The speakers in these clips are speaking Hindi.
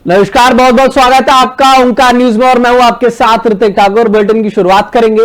नमस्कार, बहुत बहुत स्वागत है आपका ओंकार न्यूज में और मैं हूं आपके साथ ऋतिक ठाकुर। बुलेटिन की शुरुआत करेंगे।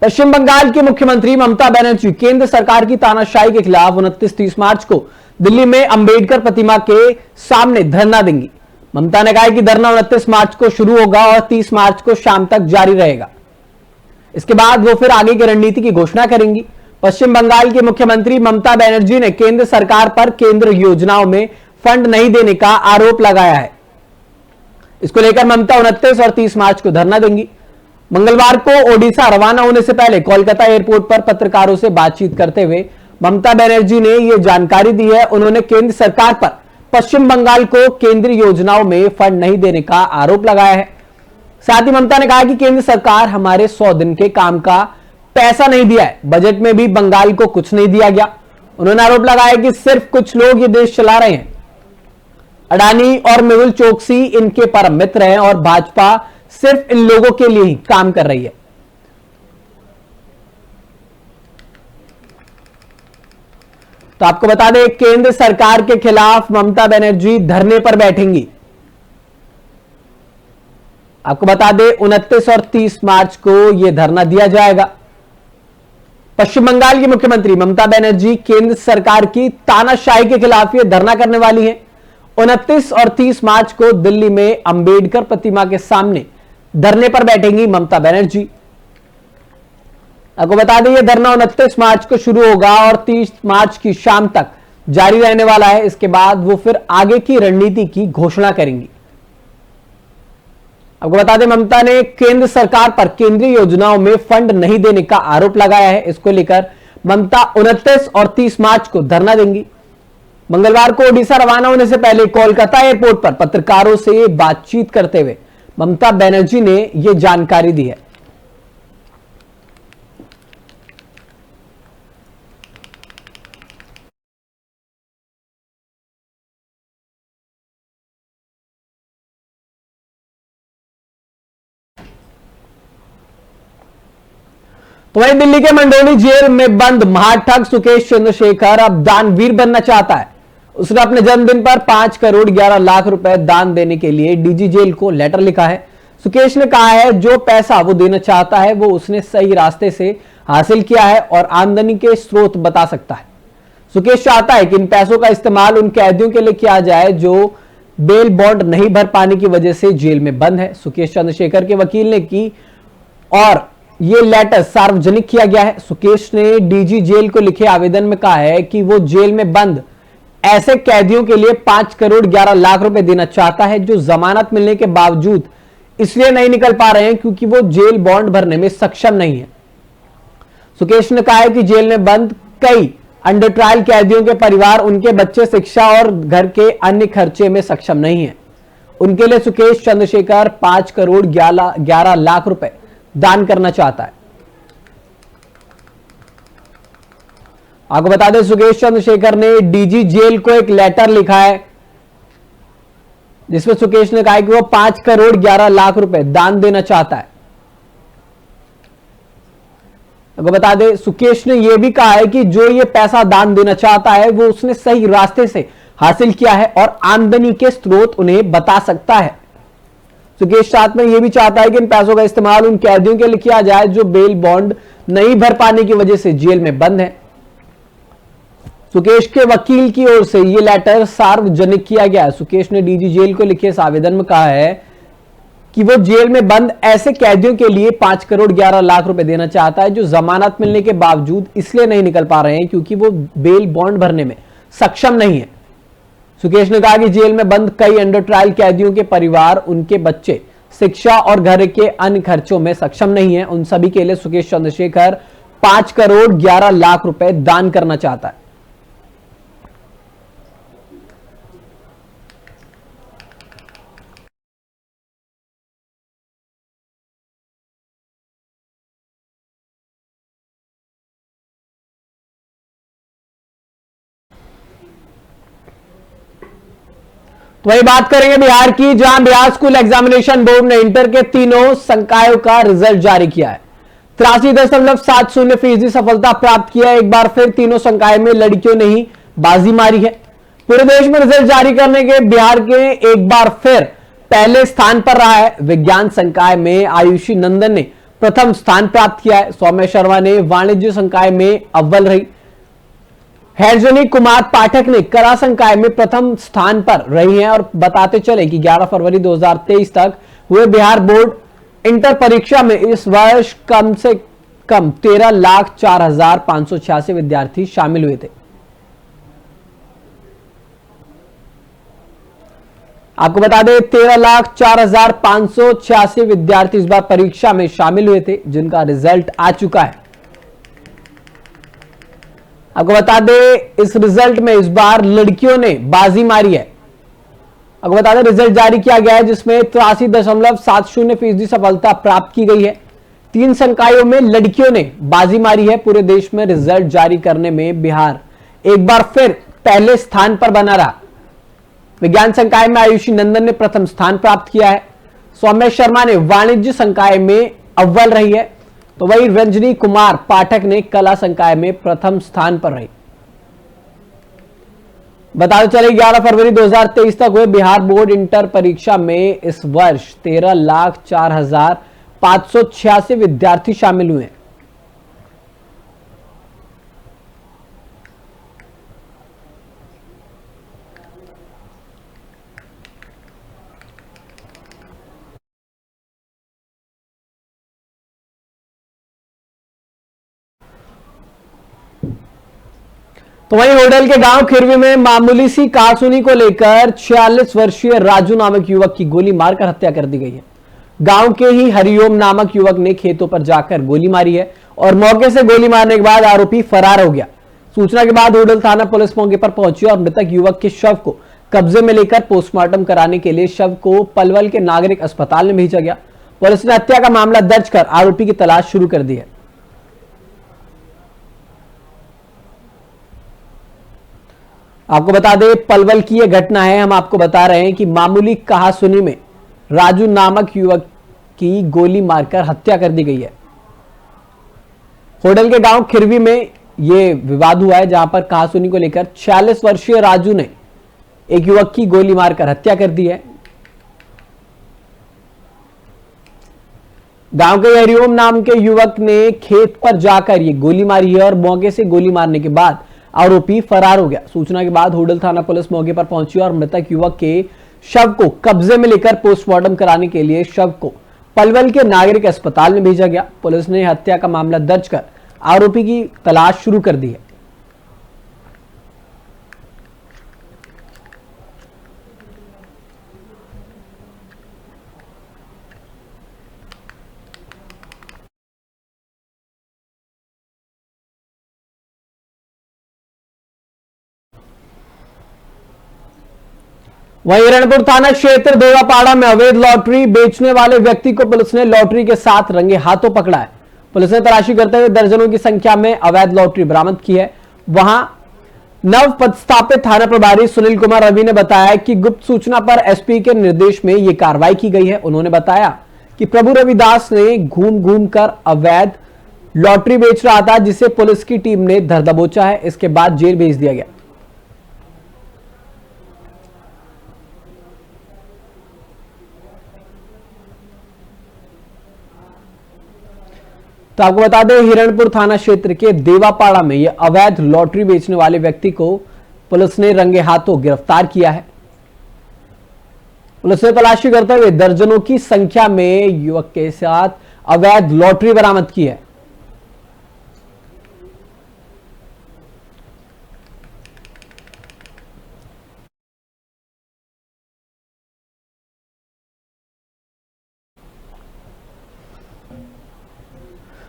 पश्चिम बंगाल की मुख्यमंत्री ममता बनर्जी केंद्र सरकार की तानाशाही के खिलाफ 29-30 मार्च को दिल्ली में अंबेडकर प्रतिमा के सामने धरना देंगी। ममता ने कहा है कि धरना 29 मार्च को शुरू होगा और 30 मार्च को शाम तक जारी रहेगा। इसके बाद वो फिर आगे की रणनीति की घोषणा करेंगी। पश्चिम बंगाल की मुख्यमंत्री ममता बनर्जी ने केंद्र सरकार पर केंद्र योजनाओं में फंड नहीं देने का आरोप लगाया है। इसको लेकर ममता 29 और 30 मार्च को धरना देंगी। मंगलवार को ओडिशा रवाना होने से पहले कोलकाता एयरपोर्ट पर पत्रकारों से बातचीत करते हुए ममता बनर्जी ने यह जानकारी दी है। उन्होंने केंद्र सरकार पर पश्चिम बंगाल को केंद्रीय योजनाओं में फंड नहीं देने का आरोप लगाया है। साथ ही ममता ने कहा कि केंद्र सरकार हमारे 100 दिन के काम का पैसा नहीं दिया है। बजट में भी बंगाल को कुछ नहीं दिया गया। उन्होंने आरोप लगाया कि सिर्फ कुछ लोग ये देश चला रहे हैं। अडानी और मेहुल चोकसी इनके परम मित्र हैं और भाजपा सिर्फ इन लोगों के लिए ही काम कर रही है। तो आपको बता दें, केंद्र सरकार के खिलाफ ममता बनर्जी धरने पर बैठेंगी। आपको बता दें 29 और 30 मार्च को यह धरना दिया जाएगा। पश्चिम बंगाल की मुख्यमंत्री ममता बनर्जी केंद्र सरकार की तानाशाही के खिलाफ यह धरना करने वाली हैं। 29 और 30 मार्च को दिल्ली में अंबेडकर प्रतिमा के सामने धरने पर बैठेंगी ममता बनर्जी। आपको बता दें, यह धरना 29 मार्च को शुरू होगा और 30 मार्च की शाम तक जारी रहने वाला है। इसके बाद वो फिर आगे की रणनीति की घोषणा करेंगी। आपको बता दें, ममता ने केंद्र सरकार पर केंद्रीय योजनाओं में फंड नहीं देने का आरोप लगाया है। इसको लेकर ममता 29 और 30 मार्च को धरना देंगी। मंगलवार को ओडिशा रवाना होने से पहले कोलकाता एयरपोर्ट पर पत्रकारों से बातचीत करते हुए ममता बनर्जी ने यह जानकारी दी है। तो वहीं दिल्ली के मंडोली जेल में बंद महाठग सुकेश चंद्रशेखर अब दानवीर बनना चाहता है। उसने अपने जन्मदिन पर 5 करोड़ 11 लाख रुपए दान देने के लिए डीजी जेल को लेटर लिखा है। सुकेश ने कहा है जो पैसा वो देना चाहता है वो उसने सही रास्ते से हासिल किया है और आमदनी के स्रोत बता सकता है। सुकेश चाहता है कि इन पैसों का इस्तेमाल उन कैदियों के लिए किया जाए जो बेल बॉन्ड नहीं भर पाने की वजह से जेल में बंद है। सुकेश चंद्रशेखर के वकील ने की और यह लेटर सार्वजनिक किया गया है। सुकेश ने डीजी जेल को लिखे आवेदन में कहा है कि वो जेल में बंद ऐसे कैदियों के लिए 5 करोड़ 11 लाख रुपए देना चाहता है जो जमानत मिलने के बावजूद इसलिए नहीं निकल पा रहे हैं क्योंकि वो जेल बॉन्ड भरने में सक्षम नहीं है। सुकेश ने कहा है कि जेल में बंद कई अंडर ट्रायल कैदियों के परिवार, उनके बच्चे शिक्षा और घर के अन्य खर्चे में सक्षम नहीं है। उनके लिए सुकेश चंद्रशेखर 5 करोड़ 11 लाख रुपए दान करना चाहता है। आपको बता दें, सुकेश चंद्रशेखर ने डीजी जेल को एक लेटर लिखा है जिसमें सुकेश ने कहा है कि वो 5 करोड़ 11 लाख रुपए दान देना चाहता है। आपको बता दें, सुकेश ने यह भी कहा है कि जो ये पैसा दान देना चाहता है वो उसने सही रास्ते से हासिल किया है और आमदनी के स्रोत उन्हें बता सकता है। सुकेश साथ में यह भी चाहता है कि इन पैसों का इस्तेमाल उन कैदियों के लिए किया जाए जो बेल बॉन्ड नहीं भर पाने की वजह से जेल में बंद है। सुकेश के वकील की ओर से यह लेटर सार्वजनिक किया गया है। सुकेश ने डीजी जेल को लिखे इस आवेदन में कहा है कि वो जेल में बंद ऐसे कैदियों के लिए 5 करोड़ 11 लाख रुपए देना चाहता है जो जमानत मिलने के बावजूद इसलिए नहीं निकल पा रहे हैं क्योंकि वो बेल बॉन्ड भरने में सक्षम नहीं है। सुकेश ने कहा कि जेल में बंद कई अंडर ट्रायल कैदियों के परिवार, उनके बच्चे शिक्षा और घर के अन्य खर्चों में सक्षम नहीं है। उन सभी के लिए सुकेश चंद्रशेखर 5 करोड़ 11 लाख रुपए दान करना चाहता है। तो वही बात करेंगे बिहार की, जहां बिहार स्कूल एग्जामिनेशन बोर्ड ने इंटर के तीनों संकायों का रिजल्ट जारी किया है। 83.70% सफलता प्राप्त किया है। एक बार फिर तीनों संकाय में लड़कियों ने ही बाजी मारी है। पूरे देश में रिजल्ट जारी करने के बिहार के एक बार फिर पहले स्थान पर रहा है। विज्ञान संकाय में आयुषी नंदन ने प्रथम स्थान प्राप्त किया है। सौम्य शर्मा ने वाणिज्य संकाय में अव्वल रही। हर्षनी कुमार पाठक ने कला संकाय में प्रथम स्थान पर रही हैं। और बताते चले कि 11 फरवरी 2023 तक हुए बिहार बोर्ड इंटर परीक्षा में इस वर्ष कम से कम 13,04,586 विद्यार्थी शामिल हुए थे। आपको बता दें 13,04,586 विद्यार्थी इस बार परीक्षा में शामिल हुए थे, जिनका रिजल्ट आ चुका है। आपको बता दें इस रिजल्ट में इस बार लड़कियों ने बाजी मारी है। आपको बता दें रिजल्ट जारी किया गया है, जिसमें 83.70% सफलता प्राप्त की गई है। 3 संकायों में लड़कियों ने बाजी मारी है। पूरे देश में रिजल्ट जारी करने में बिहार एक बार फिर पहले स्थान पर बना रहा। विज्ञान संकाय में आयुषी नंदन ने प्रथम स्थान प्राप्त किया है। सौम्य शर्मा ने वाणिज्य संकाय में अव्वल रही है, तो वही रंजनी कुमार पाठक ने कला संकाय में प्रथम स्थान पर रही। बताते चले 11 फरवरी 2023 तक हुए बिहार बोर्ड इंटर परीक्षा में इस वर्ष 13,04,586 विद्यार्थी शामिल हुए हैं। तो वहीं होडल के गांव खिरवी में मामूली सी कहासुनी को लेकर 46 वर्षीय राजू नामक युवक की गोली मारकर हत्या कर दी गई है। गांव के ही हरिओम नामक युवक ने खेतों पर जाकर गोली मारी है और मौके से गोली मारने के बाद आरोपी फरार हो गया। सूचना के बाद होडल थाना पुलिस मौके पर पहुंची और मृतक युवक के शव को कब्जे में लेकर पोस्टमार्टम कराने के लिए शव को पलवल के नागरिक अस्पताल में भेजा गया। पुलिस ने हत्या का मामला दर्ज कर आरोपी की तलाश शुरू कर दी है। आपको बता दें पलवल की यह घटना है। हम आपको बता रहे हैं कि मामूली कहासुनी में राजू नामक युवक की गोली मारकर हत्या कर दी गई है। होडल के गांव खिरवी में यह विवाद हुआ है, जहां पर कहासुनी को लेकर 46 वर्षीय राजू ने एक युवक की गोली मारकर हत्या कर दी है। गांव के हरिओम नाम के युवक ने खेत पर जाकर यह गोली मारी है और मौके से गोली मारने के बाद आरोपी फरार हो गया। सूचना के बाद होडल थाना पुलिस मौके पर पहुंची और मृतक युवक के शव को कब्जे में लेकर पोस्टमार्टम कराने के लिए शव को पलवल के नागरिक अस्पताल में भेजा गया। पुलिस ने हत्या का मामला दर्ज कर आरोपी की तलाश शुरू कर दी है। वहीं हिरणपुर थाना क्षेत्र देवापाड़ा में अवैध लॉटरी बेचने वाले व्यक्ति को पुलिस ने लॉटरी के साथ रंगे हाथों पकड़ा है। पुलिस ने तलाशी करते हुए दर्जनों की संख्या में अवैध लॉटरी बरामद की है। वहां नव पदस्थापित थाना प्रभारी सुनील कुमार रवि ने बताया कि गुप्त सूचना पर एसपी के निर्देश में यह कार्रवाई की गई है। उन्होंने बताया कि प्रभु रविदास ने घूम घूम कर अवैध लॉटरी बेच रहा था, जिसे पुलिस की टीम ने धर दबोचा है। इसके बाद जेल भेज दिया गया। तो आपको बता दें हिरणपुर थाना क्षेत्र के देवापाड़ा में यह अवैध लॉटरी बेचने वाले व्यक्ति को पुलिस ने रंगे हाथों गिरफ्तार किया है। पुलिस ने तलाशी करते हुए दर्जनों की संख्या में युवक के साथ अवैध लॉटरी बरामद की है।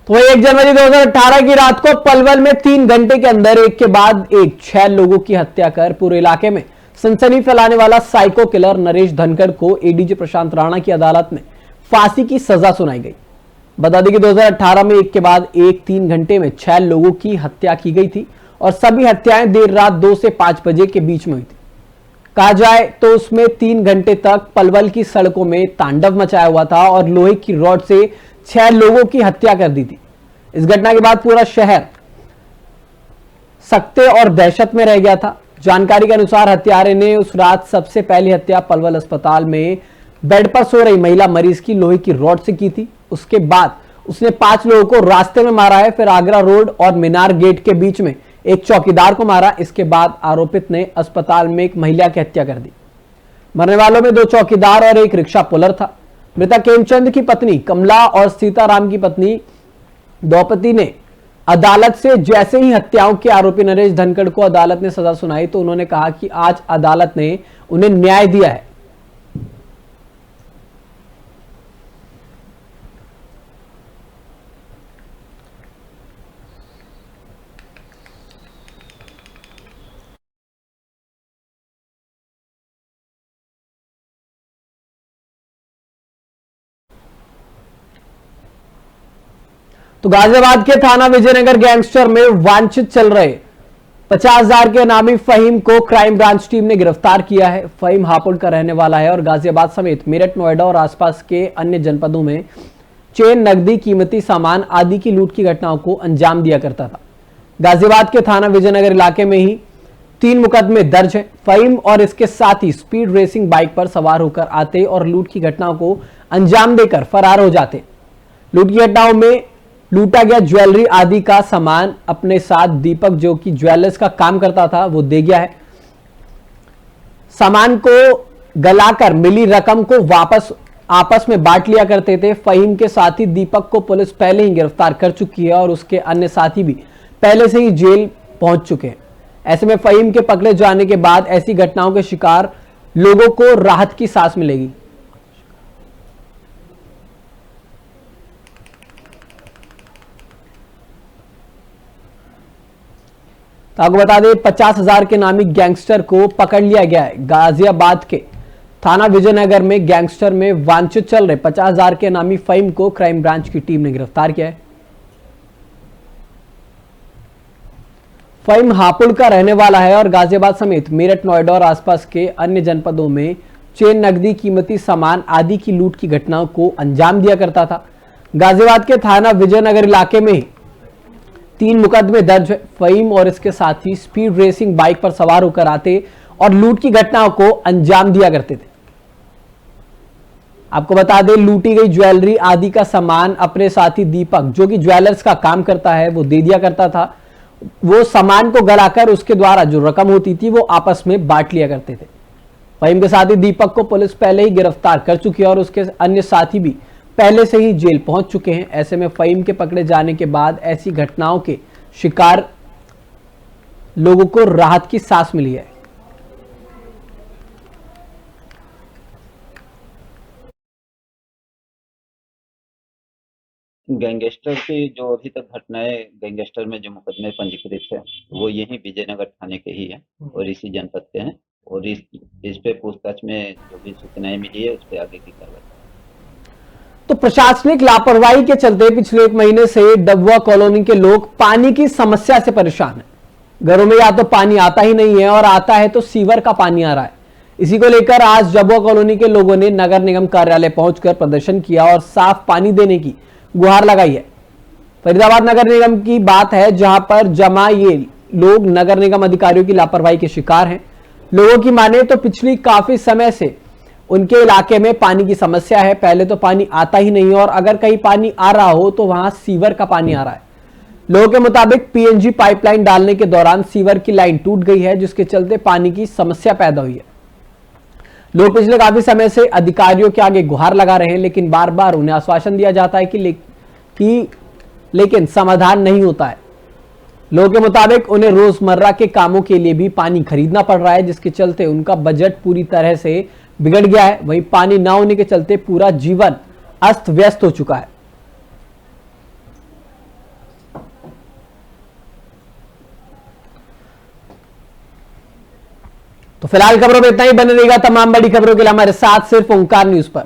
तो 1 जनवरी 2018 की रात को पलवल में 3 घंटे के अंदर एक के बाद एक 6 लोगों की हत्या कर पूरे इलाके में सनसनी फैलाने वाला साइको किलर नरेश धनखड़ को एडीजी प्रशांत राणा की अदालत में फांसी की सजा सुनाई गई। बता दें कि 2018 में एक के बाद एक 3 घंटे में 6 लोगों की हत्या की गई थी और सभी हत्याएं देर रात 2 से 5 बजे के बीच में हुई थी। कहा जाए तो उसमें 3 घंटे तक पलवल की सड़कों में तांडव मचाया हुआ था और लोहे की रॉड से 6 लोगों की हत्या कर दी थी। इस घटना के बाद पूरा शहर सख्ते और दहशत में रह गया था। जानकारी के अनुसार हत्यारे ने उस रात सबसे पहली हत्या पलवल अस्पताल में बेड पर सो रही महिला मरीज की लोहे की रॉड से की थी। उसके बाद उसने 5 लोगों को रास्ते में मारा है। फिर आगरा रोड और मीनार गेट के बीच में एक चौकीदार को मारा। इसके बाद आरोपित ने अस्पताल में एक महिला की हत्या कर दी। मरने वालों में 2 चौकीदार और एक रिक्शा पुलर था। मृतक हेमचंद की पत्नी कमला और सीताराम की पत्नी द्रौपदी ने अदालत से जैसे ही हत्याओं के आरोपी नरेश धनखड़ को अदालत ने सजा सुनाई तो उन्होंने कहा कि आज अदालत ने उन्हें न्याय दिया है। तो गाजियाबाद के थाना विजयनगर गैंगस्टर में वांछित चल रहे 50,000 के इनामी फहीम को क्राइम ब्रांच टीम ने गिरफ्तार किया है। फहीम हापुड़ का रहने वाला है और गाजियाबाद समेत मेरठ, नोएडा और आसपास के अन्य जनपदों में चेन, नकदी, कीमती सामान आदि की लूट की घटनाओं को अंजाम दिया करता था। गाजियाबाद के थाना विजयनगर इलाके में ही 3 मुकदमे दर्ज है। फहीम और इसके साथी स्पीड रेसिंग बाइक पर सवार होकर आते और लूट की घटनाओं को अंजाम देकर फरार हो जाते। लूट की घटनाओं में लूटा गया ज्वेलरी आदि का सामान अपने साथ दीपक, जो कि ज्वेलर्स का काम करता था, वो दे गया है। सामान को गलाकर मिली रकम को वापस आपस में बांट लिया करते थे। फहीम के साथी दीपक को पुलिस पहले ही गिरफ्तार कर चुकी है और उसके अन्य साथी भी पहले से ही जेल पहुंच चुके हैं। ऐसे में फहीम के पकड़े जाने के बाद ऐसी घटनाओं के शिकार लोगों को राहत की सांस मिलेगी। तो आपको बता दें 50,000 के नामी गैंगस्टर को पकड़ लिया गया है। गाजियाबाद के थाना विजयनगर में गैंगस्टर में वांछित चल रहे 50,000 के नामी फहीम को क्राइम ब्रांच की टीम ने गिरफ्तार किया है। फहीम हापुड़ का रहने वाला है और गाजियाबाद समेत मेरठ, नोएडा और आसपास के अन्य जनपदों में चेन, नकदी, कीमती सामान आदि की लूट की घटनाओं को अंजाम दिया करता था। गाजियाबाद के थाना विजयनगर इलाके में 3 मुकदमे दर्ज है। फहीम और इसके साथी स्पीड रेसिंग बाइक पर सवार होकर आते और लूट की घटनाओं को अंजाम दिया करते थे। आपको बता दें लूटी गई ज्वेलरी आदि का सामान अपने साथी दीपक, जो कि ज्वेलर्स का काम करता है, वो दे दिया करता था। वो सामान को गलाकर उसके द्वारा जो रकम होती थी वो आपस में बांट लिया करते थे। फहीम के साथी दीपक को पुलिस पहले ही गिरफ्तार कर चुकी है और उसके अन्य साथी भी पहले से ही जेल पहुंच चुके हैं। ऐसे में फहीम के पकड़े जाने के बाद ऐसी घटनाओं के शिकार लोगों को राहत की सांस मिली है। गैंगस्टर की जो अभी तक घटनाएं गैंगस्टर में जो मुकदमे पंजीकृत है वो यही विजयनगर थाने के ही है और इसी जनपद के हैं और इस पे पूछताछ में जो भी सूचनाएं मिली है उस पर आगे की कार्रवाई। तो प्रशासनिक लापरवाही के चलते पिछले 1 महीने से डबुआ कॉलोनी के लोग पानी की समस्या से परेशान हैं। घरों में या तो पानी आता ही नहीं है और आता है तो सीवर का पानी आ रहा है। इसी को लेकर आज डबुआ कॉलोनी के लोगों ने नगर निगम कार्यालय पहुंचकर प्रदर्शन किया और साफ पानी देने की गुहार लगाई है। फरीदाबाद नगर निगम की बात है, जहां पर जमा ये लोग नगर निगम अधिकारियों की लापरवाही के शिकार हैं। लोगों की माने तो पिछली काफी समय से उनके इलाके में पानी की समस्या है। पहले तो पानी आता ही नहीं और अगर कहीं पानी आ रहा हो तो वहां सीवर का पानी आ रहा है। लोगों के मुताबिक पीएनजी पाइपलाइन डालने के दौरान सीवर की लाइन टूट गई है, जिसके चलते पानी की समस्या पैदा हुई है। लोग पिछले काफी समय से अधिकारियों के आगे गुहार लगा रहे हैं, लेकिन बार बार उन्हें आश्वासन दिया जाता है कि लेकिन समाधान नहीं होता है। लोगों के मुताबिक उन्हें रोजमर्रा के कामों के लिए भी पानी खरीदना पड़ रहा है, जिसके चलते उनका बजट पूरी तरह से बिगड़ गया है। वहीं पानी ना होने के चलते पूरा जीवन अस्त व्यस्त हो चुका है। तो फिलहाल खबरों में इतना ही। बने रहेगा तमाम बड़ी खबरों के लिए हमारे साथ सिर्फ ओंकार न्यूज पर।